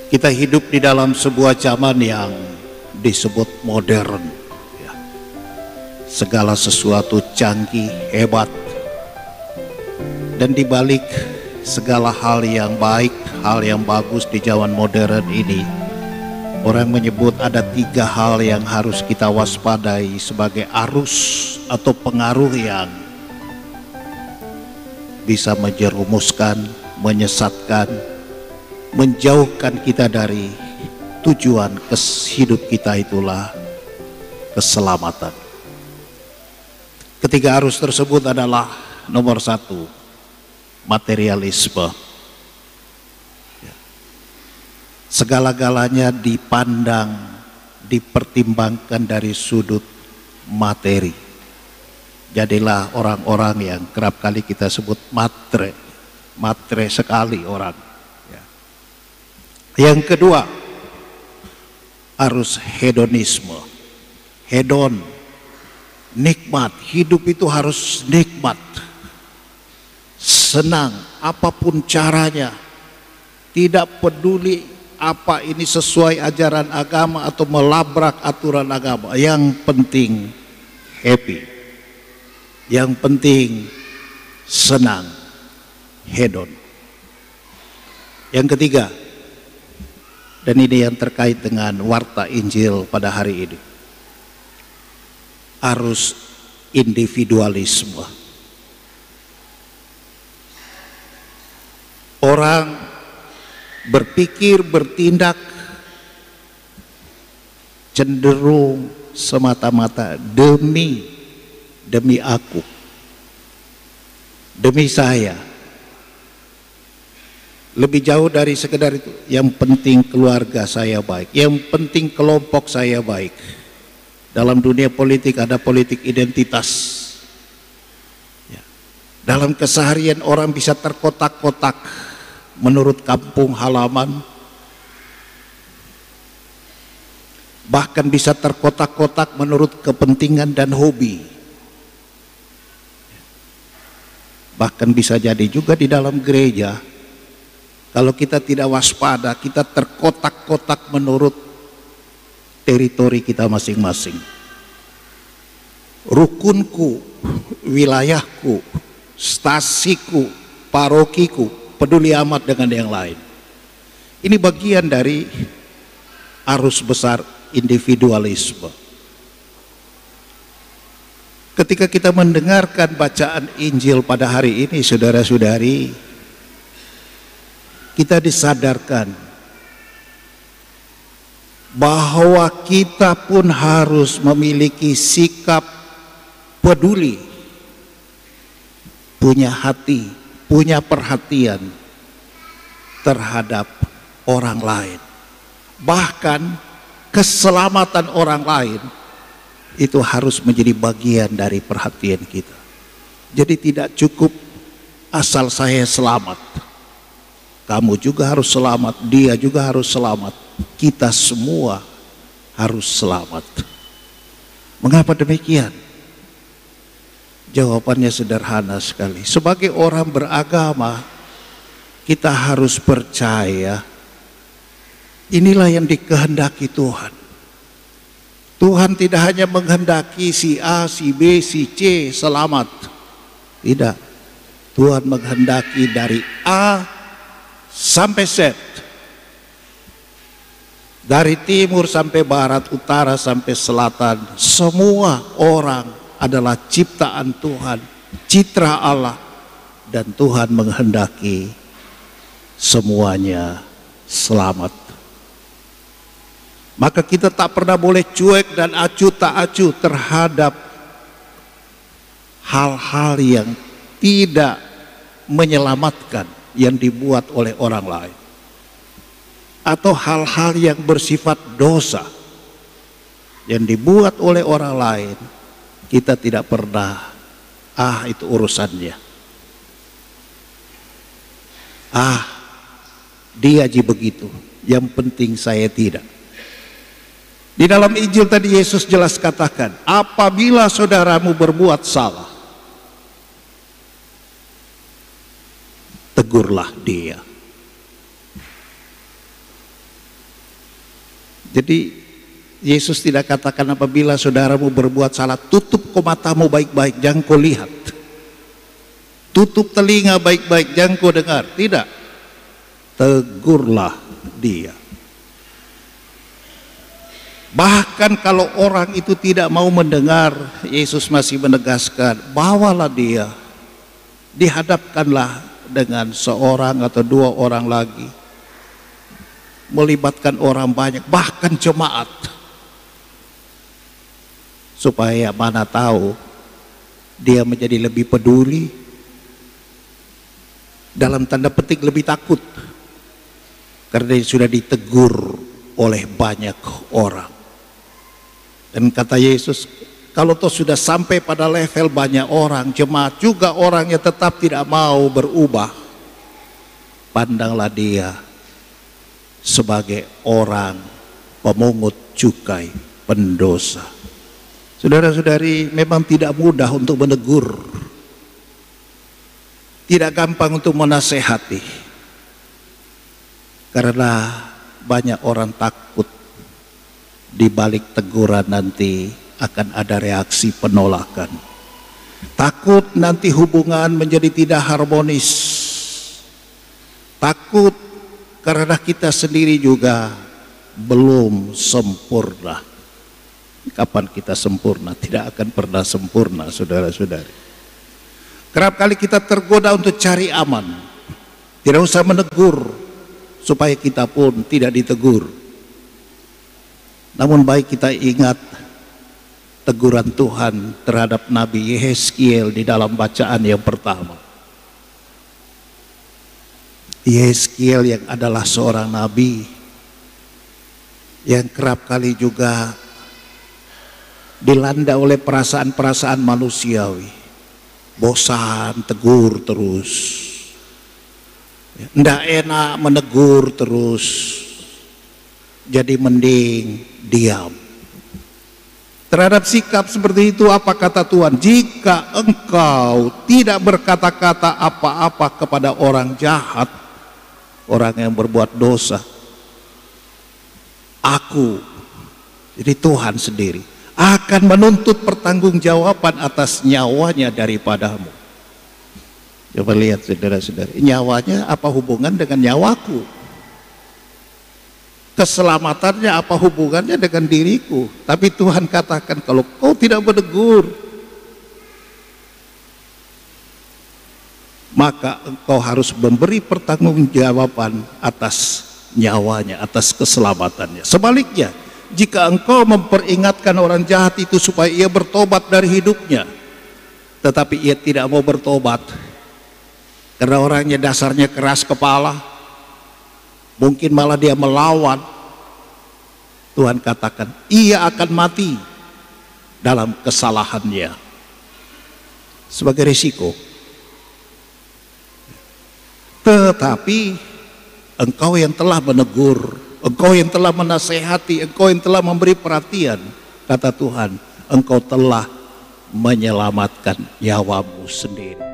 Kita hidup di dalam sebuah zaman yang disebut modern, ya. Segala sesuatu canggih, hebat, dan dibalik segala hal yang baik, hal yang bagus di zaman modern ini, orang menyebut ada 3 hal yang harus kita waspadai sebagai arus atau pengaruh yang bisa menjerumuskan, menyesatkan, menjauhkan kita dari tujuan hidup kita, itulah keselamatan. Ketiga arus tersebut adalah nomor 1, materialisme. Segala-galanya dipandang, dipertimbangkan dari sudut materi. Jadilah orang-orang yang kerap kali kita sebut matre sekali orang. Yang kedua, arus hedonisme. Hedon, nikmat. Hidup itu harus nikmat, senang apapun caranya, tidak peduli apa ini sesuai ajaran agama atau melabrak aturan agama. Yang penting happy, yang penting senang, hedon. Yang ketiga, dan ini yang terkait dengan warta Injil pada hari ini, arus individualisme. Orang berpikir, bertindak cenderung semata-mata demi aku, demi saya. Lebih jauh dari sekedar itu. Yang penting keluarga saya baik, yang penting kelompok saya baik. Dalam dunia politik ada politik identitas, ya. Dalam keseharian orang bisa terkotak-kotak menurut kampung halaman, bahkan bisa terkotak-kotak menurut kepentingan dan hobi. Bahkan bisa jadi juga di dalam gereja, kalau kita tidak waspada, kita terkotak-kotak menurut teritori kita masing-masing. Rukunku, wilayahku, stasiku, parokiku, peduli amat dengan yang lain. Ini bagian dari arus besar individualisme. Ketika kita mendengarkan bacaan Injil pada hari ini, saudara-saudari, kita disadarkan bahwa kita pun harus memiliki sikap peduli, punya hati, punya perhatian terhadap orang lain. Bahkan keselamatan orang lain itu harus menjadi bagian dari perhatian kita. Jadi tidak cukup asal saya selamat, kamu juga harus selamat, dia juga harus selamat, kita semua harus selamat. Mengapa demikian? Jawabannya sederhana sekali. Sebagai orang beragama, kita harus percaya inilah yang dikehendaki Tuhan. Tuhan tidak hanya menghendaki si A, si B, si C selamat. Tidak. Tuhan menghendaki dari A sampai Z, dari timur sampai barat, utara sampai selatan, semua orang adalah ciptaan Tuhan, citra Allah, dan Tuhan menghendaki semuanya selamat. Maka kita tak pernah boleh cuek dan acuh tak acuh terhadap hal-hal yang tidak menyelamatkan yang dibuat oleh orang lain, atau hal-hal yang bersifat dosa yang dibuat oleh orang lain. Kita tidak pernah, itu urusannya, dia aja begitu, yang penting saya tidak. Di dalam Injil tadi Yesus jelas katakan, apabila saudaramu berbuat salah, tegurlah dia. Jadi Yesus tidak katakan apabila saudaramu berbuat salah, tutup kau matamu baik-baik, jangan kau lihat. Tutup telinga baik-baik, jangan kau dengar. Tidak. Tegurlah dia. Bahkan kalau orang itu tidak mau mendengar, Yesus masih menegaskan, bawalah dia, dihadapkanlah dengan seorang atau dua orang lagi, melibatkan orang banyak, bahkan jemaat, supaya mana tahu dia menjadi lebih peduli, dalam tanda petik lebih takut, karena dia sudah ditegur oleh banyak orang. Dan kata Yesus, kalau toh sudah sampai pada level banyak orang, jemaat juga orang yang tetap tidak mau berubah, pandanglah dia sebagai orang pemungut cukai, pendosa. Saudara-saudari, memang tidak mudah untuk menegur, tidak gampang untuk menasehati, karena banyak orang takut di balik teguran nanti akan ada reaksi penolakan. Takut nanti hubungan menjadi tidak harmonis. Takut karena kita sendiri juga belum sempurna. Kapan kita sempurna? Tidak akan pernah sempurna, saudara-saudari. Kerap kali kita tergoda untuk cari aman, tidak usah menegur, supaya kita pun tidak ditegur. Namun baik kita ingat teguran Tuhan terhadap Nabi Yehezkiel di dalam bacaan yang pertama. Yehezkiel yang adalah seorang nabi yang kerap kali juga dilanda oleh perasaan-perasaan manusiawi, bosan, tegur terus, ndak enak menegur terus, jadi mending diam. Terhadap sikap seperti itu apa kata Tuhan? Jika engkau tidak berkata-kata apa-apa kepada orang jahat, orang yang berbuat dosa, aku, jadi Tuhan sendiri, akan menuntut pertanggungjawaban atas nyawanya daripadamu. Coba lihat saudara-saudari, nyawanya apa hubungan dengan nyawaku? Keselamatannya apa hubungannya dengan diriku? Tapi Tuhan katakan, kalau kau tidak menegur, maka engkau harus memberi pertanggungjawaban atas nyawanya, atas keselamatannya. Sebaliknya, jika engkau memperingatkan orang jahat itu supaya ia bertobat dari hidupnya, tetapi ia tidak mau bertobat karena orangnya dasarnya keras kepala, mungkin malah dia melawan, Tuhan katakan ia akan mati dalam kesalahannya sebagai risiko. Tetapi engkau yang telah menegur, engkau yang telah menasehati, engkau yang telah memberi perhatian, kata Tuhan, engkau telah menyelamatkan nyawamu sendiri.